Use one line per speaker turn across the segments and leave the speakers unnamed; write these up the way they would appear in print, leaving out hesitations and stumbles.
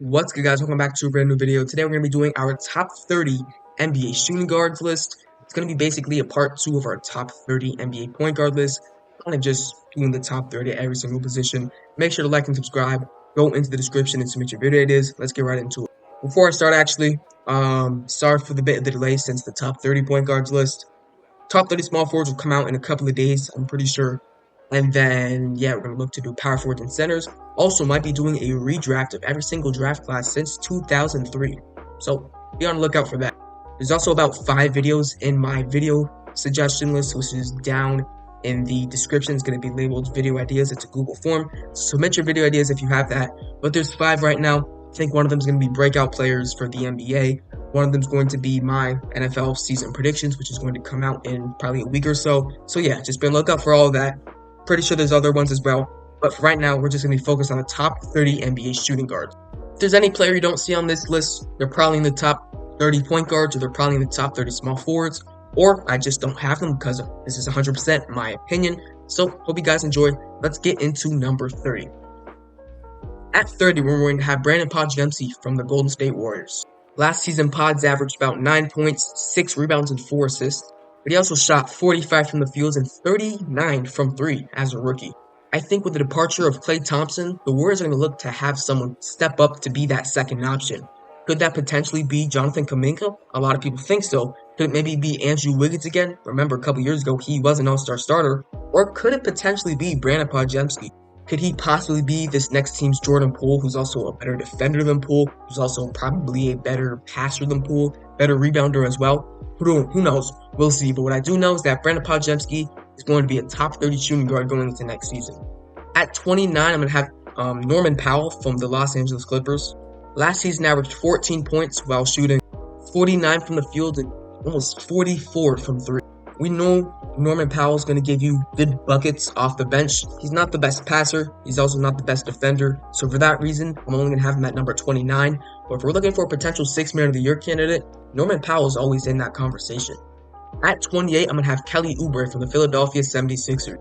What's good, guys? Welcome back to a brand new video. Today we're going to be doing our top 30 NBA shooting guards list. It's going to be basically a part 2 of our top 30 NBA point guard list. Kind of just doing the top 30 at every single position. Make sure to like and subscribe. Go into the description and submit your video ideas. Let's get right into it. Before I start, actually, sorry for the bit of the delay since the top 30 point guards list. Top 30 small forwards will come out in a couple of days, I'm pretty sure. And then, yeah, we're going to look to do power forwards and centers. Also, might be doing a redraft of every single draft class since 2003. So, be on the lookout for that. There's also about 5 videos in my video suggestion list, which is down in the description. It's going to be labeled video ideas. It's a Google form. Submit your video ideas if you have that. But there's 5 right now. I think one of them is going to be breakout players for the NBA. One of them is going to be my NFL season predictions, which is going to come out in probably a week or so. So yeah, just be on the lookout for all of that. Pretty sure there's other ones as well. But for right now, we're just going to be focused on the top 30 NBA shooting guards. If there's any player you don't see on this list, they're probably in the top 30 point guards, or they're probably in the top 30 small forwards, or I just don't have them because this is 100% my opinion. So hope you guys enjoyed. Let's get into number 30. At 30, we're going to have Brandon Podjemski from the Golden State Warriors. Last season, Pods averaged about 9 points, 6 rebounds, and 4 assists, but he also shot 45 from the field and 39 from 3 as a rookie. I think with the departure of Klay Thompson, the Warriors are going to look to have someone step up to be that second option. Could that potentially be Jonathan Kuminga? A lot of people think so. Could it maybe be Andrew Wiggins again? Remember, a couple years ago, he was an all-star starter. Or could it potentially be Brandon Podjemski? Could he possibly be this next team's Jordan Poole, who's also a better defender than Poole, who's also probably a better passer than Poole, better rebounder as well? Who knows? We'll see. But what I do know is that Brandon Podjemski is going to be a top 30 shooting guard going into next season. At 29, I'm going to have Norman Powell from the Los Angeles Clippers. Last season averaged 14 points while shooting 49 from the field and almost 44 from 3. We know Norman Powell is going to give you good buckets off the bench. He's not the best passer. He's also not the best defender. So for that reason, I'm only going to have him at number 29. But if we're looking for a potential 6th Man of the Year candidate, Norman Powell is always in that conversation. At 28, I'm going to have Kelly Oubre from the Philadelphia 76ers.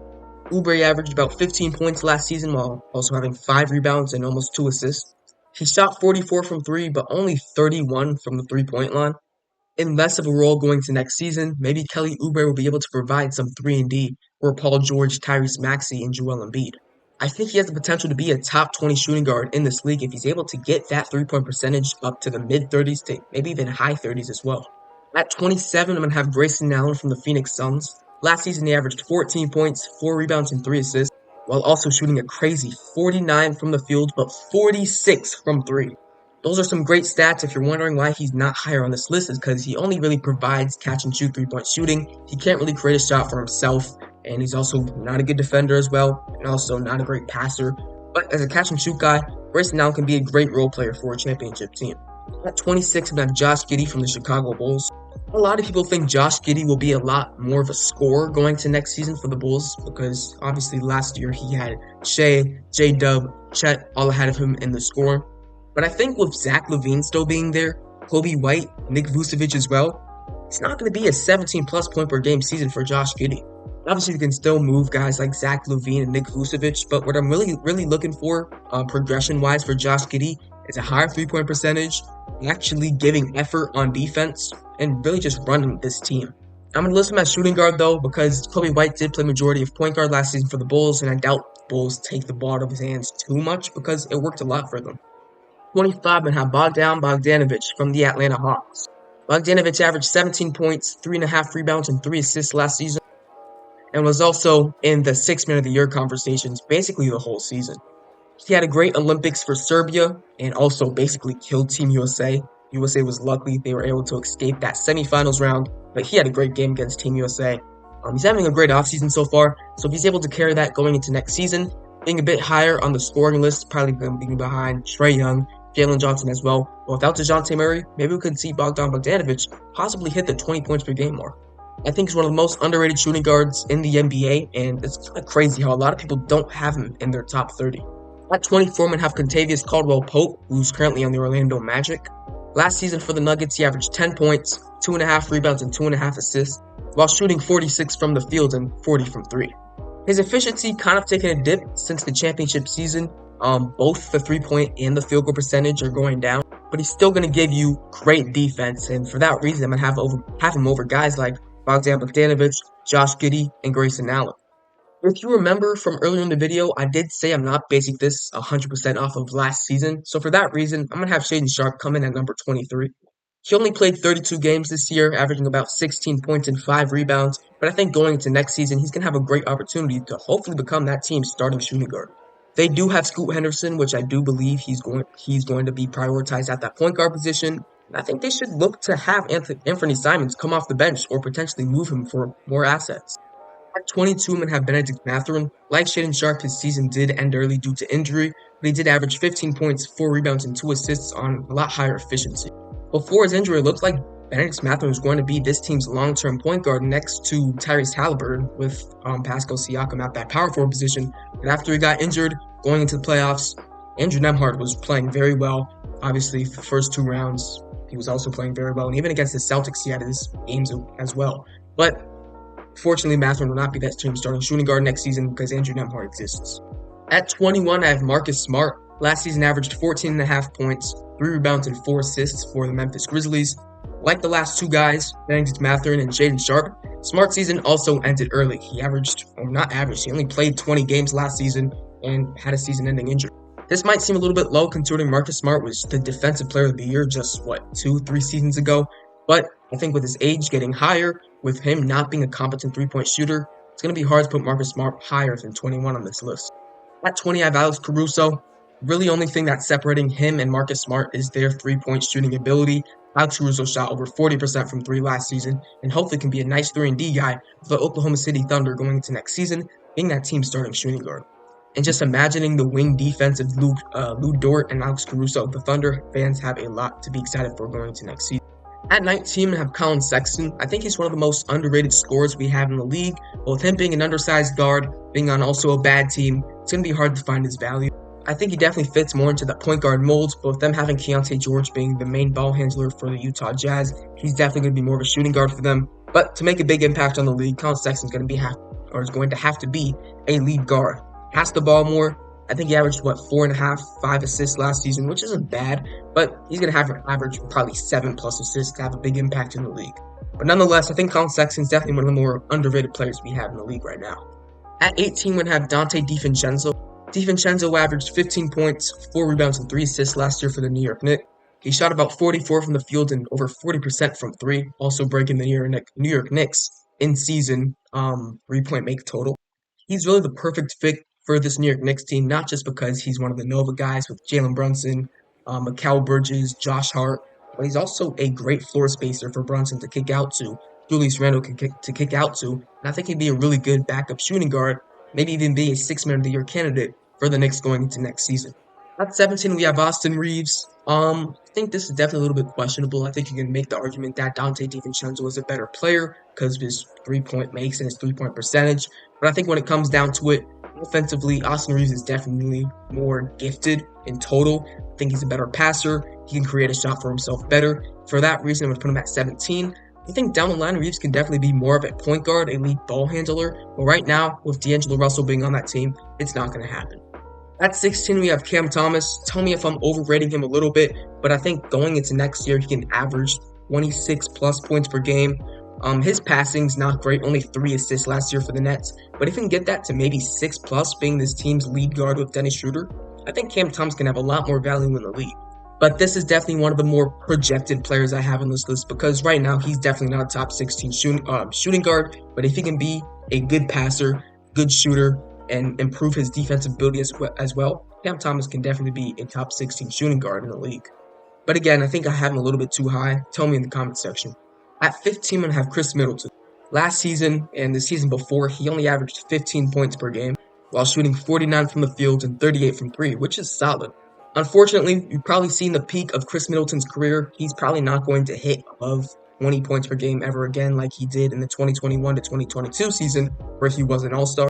Oubre averaged about 15 points last season while also having 5 rebounds and almost 2 assists. He shot 44 from 3, but only 31 from the 3-point line. In less of a role going to next season, maybe Kelly Oubre will be able to provide some 3-and-D for Paul George, Tyrese Maxey, and Joel Embiid. I think he has the potential to be a top 20 shooting guard in this league if he's able to get that 3-point percentage up to the mid-30s to maybe even high 30s as well. At 27, I'm going to have Grayson Allen from the Phoenix Suns. Last season, he averaged 14 points, 4 rebounds, and 3 assists, while also shooting a crazy 49 from the field, but 46 from 3. Those are some great stats. If you're wondering why he's not higher on this list, is because he only really provides catch-and-shoot 3-point shooting. He can't really create a shot for himself, and he's also not a good defender as well, and also not a great passer. But as a catch-and-shoot guy, Grayson Allen can be a great role player for a championship team. At 26, I'm going to have Josh Giddey from the Chicago Bulls. A lot of people think Josh Giddey will be a lot more of a scorer going to next season for the Bulls because obviously last year he had Shea, J-Dub, Chet all ahead of him in the scoring. But I think with Zach LaVine still being there, Kobe White, Nick Vucevic as well, it's not going to be a 17-plus point per game season for Josh Giddey. Obviously, you can still move guys like Zach LaVine and Nick Vucevic, but what I'm really looking for progression-wise for Josh Giddey is a higher 3-point percentage, actually giving effort on defense, and really just running this team. I'm going to list him as shooting guard, though, because Kobe White did play majority of point guard last season for the Bulls, and I doubt the Bulls take the ball out of his hands too much because it worked a lot for them. 25, and have Bogdan Bogdanovic from the Atlanta Hawks. Bogdanovic averaged 17 points, 3.5 rebounds, and 3 assists last season, and was also in the 6th Man of the Year conversations basically the whole season. He had a great Olympics for Serbia and also basically killed Team USA. USA was lucky they were able to escape that semifinals round, but he had a great game against Team USA. He's having a great offseason so far, so if he's able to carry that going into next season, being a bit higher on the scoring list, probably going to be behind Trae Young, Jalen Johnson as well. But without DeJounte Murray, maybe we could see Bogdan Bogdanovic possibly hit the 20 points per game mark. I think he's one of the most underrated shooting guards in the NBA, and it's kind of crazy how a lot of people don't have him in their top 30. At 24, I'm going to have Contavious Caldwell-Pope, who's currently on the Orlando Magic. Last season for the Nuggets, he averaged 10 points, 2.5 rebounds, and 2.5 assists, while shooting 46 from the field and 40 from 3. His efficiency kind of taken a dip since the championship season, Both the 3-point and the field goal percentage are going down, but he's still going to give you great defense. And for that reason, I'm going to have him over guys like Bogdan Bogdanovic, Josh Giddey, and Grayson Allen. If you remember from earlier in the video, I did say I'm not basing this 100% off of last season. So for that reason, I'm going to have Shaedon Sharpe come in at number 23. He only played 32 games this year, averaging about 16 points and 5 rebounds. But I think going into next season, he's going to have a great opportunity to hopefully become that team's starting shooting guard. They do have Scoot Henderson, which I do believe he's going to be prioritized at that point guard position. And I think they should look to have Anthony Simons come off the bench or potentially move him for more assets. At 22, I'm going to have Benedict Mathurin. Like Shaedon Sharpe, his season did end early due to injury, but he did average 15 points, 4 rebounds, and 2 assists on a lot higher efficiency. Before his injury, it looked like Benedict Mathurin was going to be this team's long-term point guard next to Tyrese Halliburton with Pascal Siakam at that power forward position. But after he got injured, going into the playoffs, Andrew Nembhard was playing very well. Obviously, the first 2 rounds, he was also playing very well. And even against the Celtics, he had his games as well. But fortunately, Mathurin will not be that team's starting shooting guard next season because Andrew Nembhard exists. At 21, I have Marcus Smart. Last season averaged 14.5 points, 3 rebounds, and 4 assists for the Memphis Grizzlies. Like the last 2 guys, Benedict Mathurin and Shaedon Sharpe, Smart's season also ended early. He only played 20 games last season and had a season-ending injury. This might seem a little bit low considering Marcus Smart was the Defensive Player of the Year just, 2-3 seasons ago? But I think with his age getting higher, with him not being a competent 3-point shooter, it's going to be hard to put Marcus Smart higher than 21 on this list. At 20, I have Alex Caruso. Really, only thing that's separating him and Marcus Smart is their 3-point shooting ability. Alex Caruso shot over 40% from 3 last season, and hopefully can be a nice 3-and-D guy for the Oklahoma City Thunder going into next season, being that team's starting shooting guard. And just imagining the wing defense of Lou Dort and Alex Caruso, the Thunder fans have a lot to be excited for going into next season. At 19, I have Colin Sexton. I think he's one of the most underrated scorers we have in the league. But with him being an undersized guard, being on also a bad team, it's going to be hard to find his value. I think he definitely fits more into the point guard mold, but with them having Keontae George being the main ball handler for the Utah Jazz, he's definitely going to be more of a shooting guard for them. But to make a big impact on the league, Colin Sexton's going to have to be a lead guard. Pass the ball more. I think he averaged, 4.5, 5 assists last season, which isn't bad, but he's going to have an average probably 7+ assists to have a big impact in the league. But nonetheless, I think Colin Sexton's definitely one of the more underrated players we have in the league right now. At 18, we're going to have Dante DiVincenzo. DiVincenzo averaged 15 points, 4 rebounds, and 3 assists last year for the New York Knicks. He shot about 44 from the field and over 40% from 3, also breaking the New York Knicks in-season 3-point make total. He's really the perfect fit for this New York Knicks team, not just because he's one of the Nova guys with Jalen Brunson, Mikal Bridges, Josh Hart, but he's also a great floor spacer for Brunson to kick out to, Julius Randle to kick out to, and I think he'd be a really good backup shooting guard, maybe even be a 6-man of the year candidate for the Knicks going into next season. At 17, we have Austin Reeves. I think this is definitely a little bit questionable. I think you can make the argument that Dante DiVincenzo is a better player because of his 3-point makes and his 3-point percentage, but I think when it comes down to it, offensively, Austin Reeves is definitely more gifted in total. I think he's a better passer. He can create a shot for himself better. For that reason, I'm going to put him at 17. I think down the line, Reeves can definitely be more of a point guard, a lead ball handler. But right now, with D'Angelo Russell being on that team, it's not going to happen. At 16, we have Cam Thomas. Tell me if I'm overrating him a little bit, but I think going into next year, he can average 26+ points per game. His passing's not great, only 3 assists last year for the Nets, but if he can get that to maybe 6+, being this team's lead guard with Dennis Schroeder, I think Cam Thomas can have a lot more value in the league. But this is definitely one of the more projected players I have on this list because right now he's definitely not a top 16 shooting guard, but if he can be a good passer, good shooter, and improve his defensive ability as well, Cam Thomas can definitely be a top 16 shooting guard in the league. But again, I think I have him a little bit too high. Tell me in the comment section. At 15, I'm going to have Chris Middleton. Last season and the season before, he only averaged 15 points per game while shooting 49 from the field and 38 from 3, which is solid. Unfortunately, you've probably seen the peak of Chris Middleton's career. He's probably not going to hit above 20 points per game ever again like he did in the 2021 to 2022 season where he was an all-star.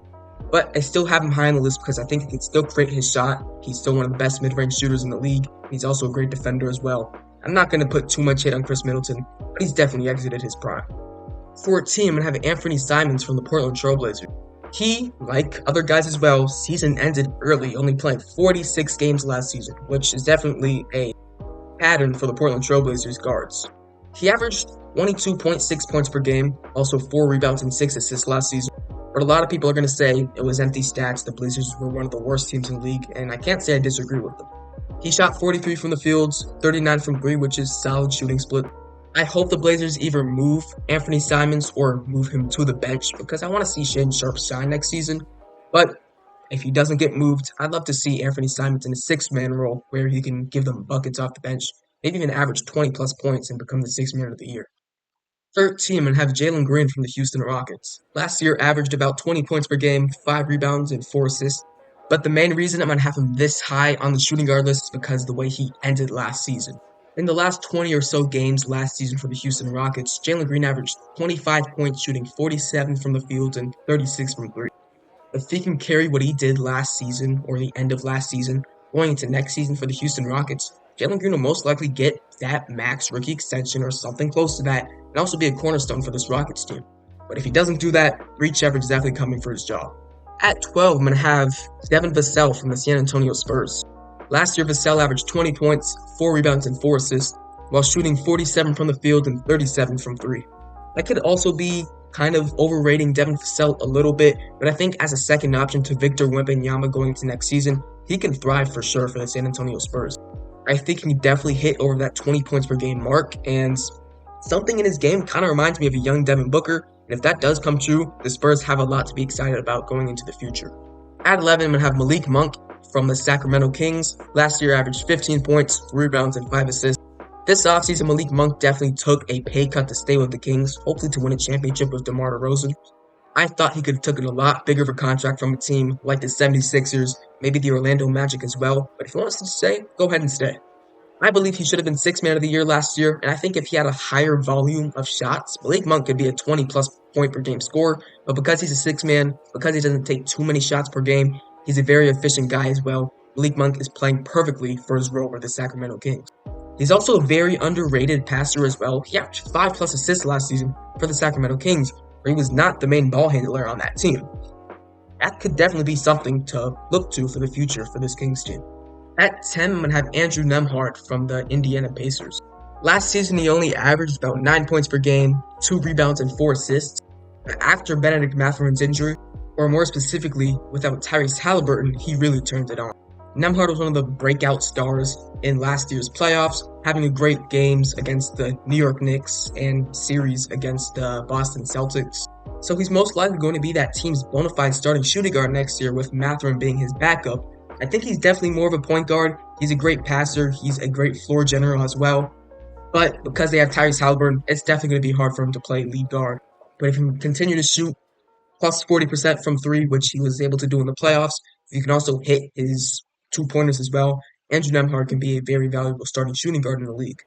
But I still have him high on the list because I think he can still create his shot. He's still one of the best mid-range shooters in the league. He's also a great defender as well. I'm not going to put too much hate on Chris Middleton, but he's definitely exited his prime. 14, I'm going to have Anthony Simons from the Portland Trail Blazers. He, like other guys as well, season ended early, only playing 46 games last season, which is definitely a pattern for the Portland Trailblazers guards. He averaged 22.6 points per game, also 4 rebounds and 6 assists last season. But a lot of people are going to say it was empty stats. The Blazers were one of the worst teams in the league, and I can't say I disagree with them. He shot 43 from the fields, 39 from 3, which is solid shooting split. I hope the Blazers either move Anthony Simons or move him to the bench because I want to see Shaedon Sharpe shine next season. But if he doesn't get moved, I'd love to see Anthony Simons in a six-man role where he can give them buckets off the bench, maybe even average 20 plus points and become the sixth man of the year. Third team and have Jalen Green from the Houston Rockets. Last year averaged about 20 points per game, 5 rebounds, and 4 assists. But the main reason I'm going to have him this high on the shooting guard list is because of the way he ended last season. In the last 20 or so games last season for the Houston Rockets, Jalen Green averaged 25 points, shooting 47 from the field and 36 from three. If he can carry what he did last season or the end of last season going into next season for the Houston Rockets, Jalen Green will most likely get that max rookie extension or something close to that and also be a cornerstone for this Rockets team. But if he doesn't do that, Reed Shepard is definitely coming for his job. At 12, I'm going to have Devin Vassell from the San Antonio Spurs. Last year, Vassell averaged 20 points, 4 rebounds, and 4 assists, while shooting 47 from the field and 37 from 3. That could also be kind of overrating Devin Vassell a little bit, but I think as a second option to Victor Wembanyama going into next season, he can thrive for sure for the San Antonio Spurs. I think he definitely hit over that 20 points per game mark, and something in his game kind of reminds me of a young Devin Booker, and if that does come true, the Spurs have a lot to be excited about going into the future. At 11, I'm going to have Malik Monk from the Sacramento Kings. Last year averaged 15 points, 3 rebounds, and 5 assists. This offseason, Malik Monk definitely took a pay cut to stay with the Kings, hopefully to win a championship with DeMar DeRozan. I thought he could have taken a lot bigger of a contract from a team like the 76ers, maybe the Orlando Magic as well, but if he wants to stay, go ahead and stay. I believe he should have been sixth man of the year last year, and I think if he had a higher volume of shots, Malik Monk could be a 20 plus point per game scorer, but because he's a sixth man, because he doesn't take too many shots per game, he's a very efficient guy as well. Malik Monk is playing perfectly for his role with the Sacramento Kings. He's also a very underrated passer as well. He averaged 5 plus assists last season for the Sacramento Kings, where he was not the main ball handler on that team. That could definitely be something to look to for the future for this Kings team. At 10, I'm going to have Andrew Nembhard from the Indiana Pacers. Last season, he only averaged about 9 points per game, 2 rebounds, and 4 assists. After Benedict Mathurin's injury, or more specifically, without Tyrese Halliburton, he really turned it on. Nembhard was one of the breakout stars in last year's playoffs, having great games against the New York Knicks and series against the Boston Celtics. So he's most likely going to be that team's bona fide starting shooting guard next year with Mathurin being his backup. I think he's definitely more of a point guard. He's a great passer. He's a great floor general as well. But because they have Tyrese Halliburton, it's definitely going to be hard for him to play lead guard. But if he can continue to shoot plus 40% from three, which he was able to do in the playoffs, you can also hit his two-pointers as well. Andrew Nembhard can be a very valuable starting shooting guard in the league.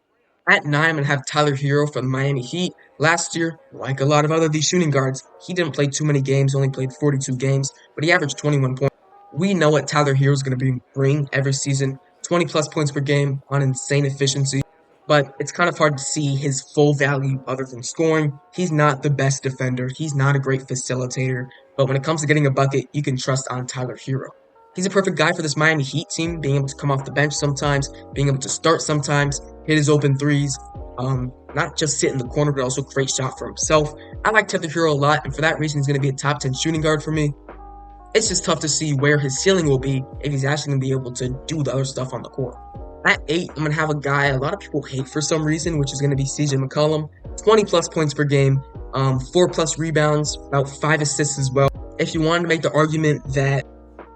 At 9, I'm going to have Tyler Hero from the Miami Heat. Last year, like a lot of other these shooting guards, he didn't play too many games, only played 42 games, but he averaged 21 points. We know what Tyler Hero is going to bring every season, 20 plus points per game on insane efficiency, but it's kind of hard to see his full value other than scoring. He's not the best defender. He's not a great facilitator, but when it comes to getting a bucket, you can trust on Tyler Hero. He's a perfect guy for this Miami Heat team, being able to come off the bench sometimes, being able to start sometimes, hit his open threes, not just sit in the corner, but also create shot for himself. I like Tyler Hero a lot, and for that reason, he's going to be a top 10 shooting guard for me. It's just tough to see where his ceiling will be if he's actually going to be able to do the other stuff on the court. At 8, I'm going to have a guy a lot of people hate for some reason, which is going to be CJ McCollum. 20 plus points per game, 4 plus rebounds, about 5 assists as well. If you wanted to make the argument that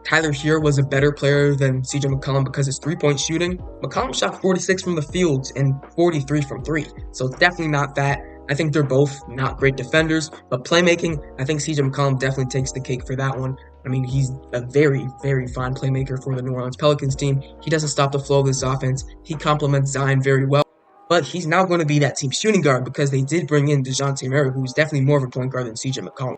Tyler Hero was a better player than CJ McCollum because his three-point shooting, McCollum shot 46 from the field and 43 from 3. So definitely not that. I think they're both not great defenders, but playmaking, I think CJ McCollum definitely takes the cake for that one. I mean, he's a very, very fine playmaker for the New Orleans Pelicans team. He doesn't stop the flow of this offense. He complements Zion very well. But he's now going to be that team's shooting guard because they did bring in DeJounte Murray, who's definitely more of a point guard than CJ McCollum.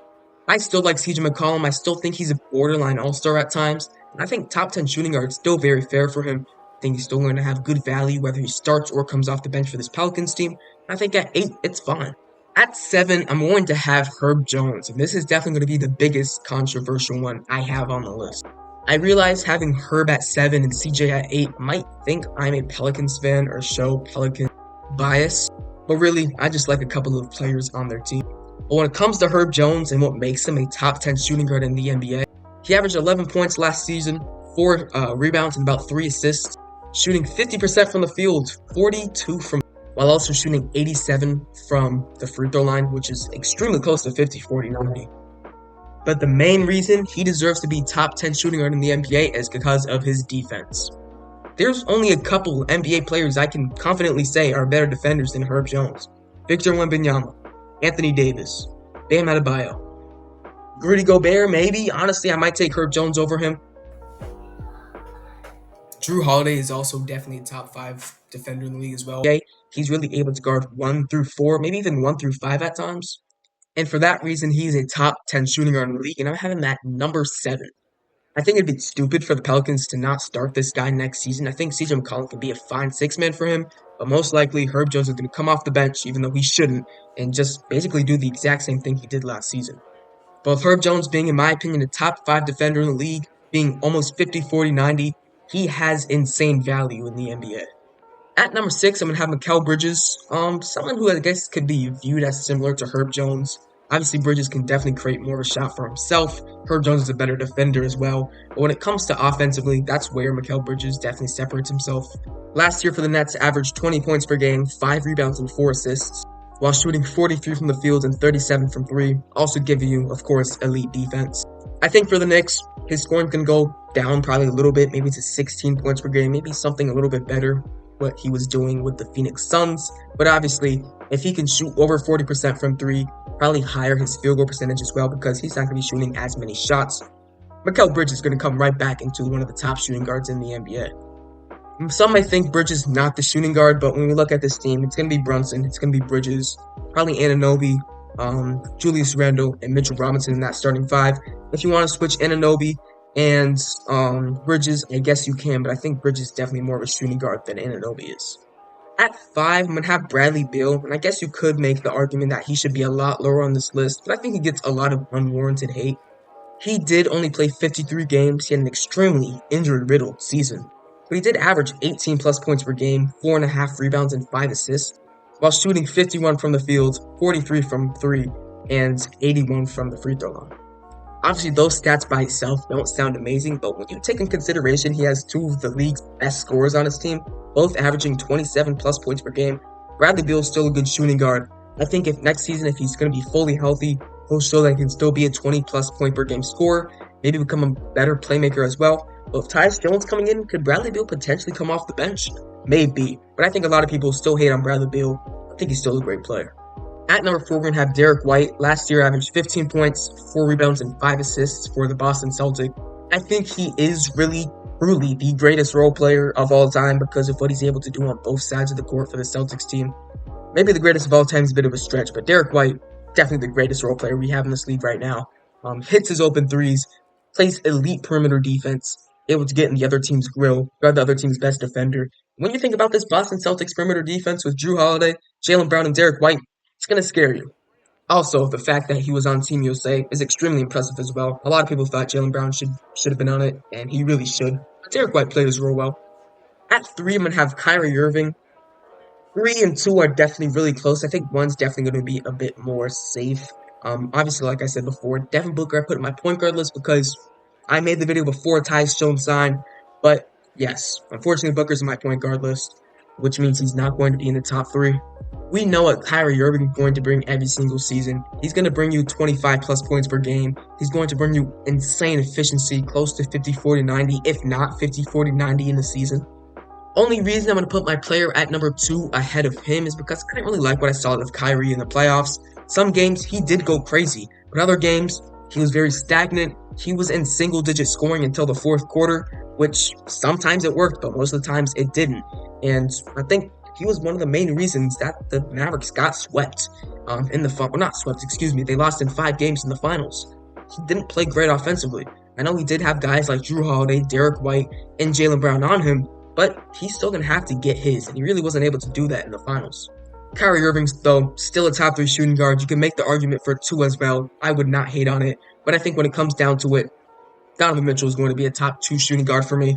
I still like CJ McCollum. I still think he's a borderline all-star at times. And I think top 10 shooting guard is still very fair for him. I think he's still going to have good value whether he starts or comes off the bench for this Pelicans team. I think at 8, it's fine. At 7, I'm going to have Herb Jones, and this is definitely going to be the biggest controversial one I have on the list. I realize having Herb at 7 and CJ at 8 might think I'm a Pelicans fan or show Pelican bias, but really, I just like a couple of players on their team. But when it comes to Herb Jones and what makes him a top 10 shooting guard in the NBA, he averaged 11 points last season, 4 rebounds, and about 3 assists, shooting 50% from the field, 42 from, while also shooting 87 from the free throw line, which is extremely close to 50, 40, 90. But the main reason he deserves to be top 10 shooting guard in the NBA is because of his defense. There's only a couple NBA players I can confidently say are better defenders than Herb Jones. Victor Wembanyama, Anthony Davis, Bam Adebayo, Rudy Gobert, maybe. Honestly, I might take Herb Jones over him. Jrue Holiday is also definitely a top 5 defender in the league as well. He's really able to guard 1 through 4, maybe even 1 through 5 at times. And for that reason, he's a top 10 shooting guard in the league, and I'm having that number 7. I think it'd be stupid for the Pelicans to not start this guy next season. I think CJ McCollum could be a fine 6-man for him, but most likely Herb Jones is going to come off the bench, even though he shouldn't, and just basically do the exact same thing he did last season. But with Herb Jones being, in my opinion, a top 5 defender in the league, being almost 50, 40, 90, he has insane value in the NBA. At number 6, I'm going to have Mikal Bridges, someone who I guess could be viewed as similar to Herb Jones. Obviously, Bridges can definitely create more of a shot for himself. Herb Jones is a better defender as well. But when it comes to offensively, that's where Mikal Bridges definitely separates himself. Last year for the Nets, averaged 20 points per game, 5 rebounds and 4 assists, while shooting 43 from the field and 37 from 3, also giving you, of course, elite defense. I think for the Knicks, his scoring can go down probably a little bit, maybe to 16 points per game, maybe something a little bit better what he was doing with the Phoenix Suns. But obviously, if he can shoot over 40% from 3, probably higher his field goal percentage as well because he's not going to be shooting as many shots, Mikal Bridges is going to come right back into one of the top shooting guards in the NBA. Some might think Bridges is not the shooting guard, but when we look at this team, it's going to be Brunson, it's going to be Bridges, probably Anunoby, Julius Randle, and Mitchell Robinson in that starting 5. If you want to switch Anunoby and Bridges, I guess you can, but I think Bridges is definitely more of a shooting guard than Anunoby is. At 5, I'm going to have Bradley Beal, and I guess you could make the argument that he should be a lot lower on this list, but I think he gets a lot of unwarranted hate. He did only play 53 games, he had an extremely injury-riddled season, but he did average 18 plus points per game, 4.5 rebounds, and 5 assists, while shooting 51 from the field, 43 from 3, and 81 from the free throw line. Obviously, those stats by itself don't sound amazing, but when you take in consideration he has 2 of the league's best scorers on his team, both averaging 27 plus points per game, Bradley Beal is still a good shooting guard. I think if next season, if he's going to be fully healthy, he'll show that he can still be a 20 plus point per game scorer, maybe become a better playmaker as well. But with Tyus Jones coming in, could Bradley Beal potentially come off the bench? Maybe, but I think a lot of people still hate on Bradley Beal. I think he's still a great player. At number 4, we're going to have Derek White. Last year, averaged 15 points, 4 rebounds, and 5 assists for the Boston Celtics. I think he is really, truly the greatest role player of all time because of what he's able to do on both sides of the court for the Celtics team. Maybe the greatest of all time is a bit of a stretch, but Derek White, definitely the greatest role player we have in this league right now. Hits his open threes, plays elite perimeter defense, able to get in the other team's grill, guard the other team's best defender. When you think about this Boston Celtics perimeter defense with Jrue Holiday, Jaylen Brown, and Derek White, it's going to scare you. Also, the fact that he was on Team USA is extremely impressive as well. A lot of people thought Jaylen Brown should have been on it, and he really should. But Derek White played his role well. At 3, I'm going to have Kyrie Irving. 3 and 2 are definitely really close. I think 1's definitely going to be a bit more safe. Obviously, like I said before, Devin Booker I put in my point guard list because I made the video before Tyus Jones signed. But yes, unfortunately, Booker's in my point guard list, which means he's not going to be in the top 3. We know what Kyrie Irving is going to bring every single season. He's going to bring you 25 plus points per game. He's going to bring you insane efficiency, close to 50, 40, 90, if not 50, 40, 90 in the season. Only reason I'm going to put my player at number 2 ahead of him is because I didn't really like what I saw of Kyrie in the playoffs. Some games he did go crazy, but other games he was very stagnant. He was in single-digit scoring until the 4th quarter, which sometimes it worked, but most of the times it didn't. And I think he was one of the main reasons that the Mavericks got swept they lost in 5 games in the finals. He didn't play great offensively. I know he did have guys like Jrue Holiday, Derek White, and Jaylen Brown on him, but he's still going to have to get his, and he really wasn't able to do that in the finals. Kyrie Irving's, though, still a top 3 shooting guard. You can make the argument for 2 as well. I would not hate on it. But I think when it comes down to it, Donovan Mitchell is going to be a top 2 shooting guard for me.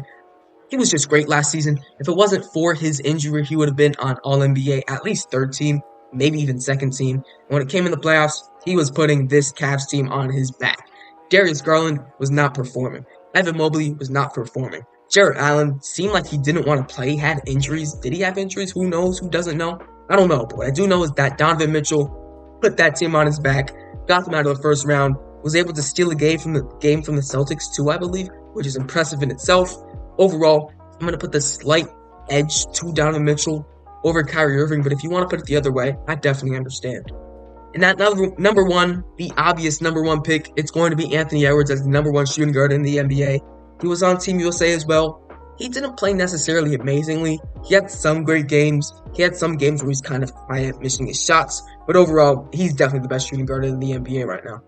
He was just great last season. If it wasn't for his injury, he would have been on All NBA, at least third team, maybe even second team. And when it came in the playoffs, he was putting this Cavs team on his back. Darius Garland was not performing. Evan Mobley was not performing. Jarrett Allen seemed like he didn't want to play, had injuries. Did he have injuries? Who knows? Who doesn't know? I don't know. But what I do know is that Donovan Mitchell put that team on his back, got them out of the first round, was able to steal a game from the Celtics too, I believe, which is impressive in itself. Overall, I'm going to put the slight edge to Donovan Mitchell over Kyrie Irving, but if you want to put it the other way, I definitely understand. And that number one, the obvious number one pick, it's going to be Anthony Edwards as the number one shooting guard in the NBA. He was on Team USA as well. He didn't play necessarily amazingly. He had some great games. He had some games where he's kind of quiet, missing his shots. But overall, he's definitely the best shooting guard in the NBA right now.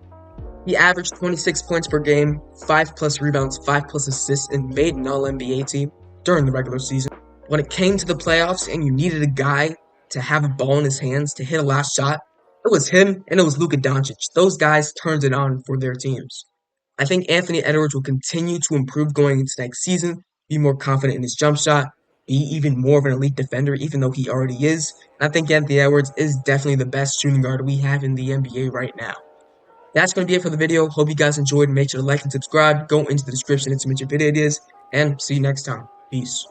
He averaged 26 points per game, 5+ rebounds, 5+ assists, and made an All-NBA team during the regular season. When it came to the playoffs and you needed a guy to have a ball in his hands to hit a last shot, it was him and it was Luka Doncic. Those guys turned it on for their teams. I think Anthony Edwards will continue to improve going into next season, be more confident in his jump shot, be even more of an elite defender, even though he already is. And I think Anthony Edwards is definitely the best shooting guard we have in the NBA right now. That's going to be it for the video. Hope you guys enjoyed. Make sure to like and subscribe. Go into the description and submit your video ideas. And see you next time. Peace.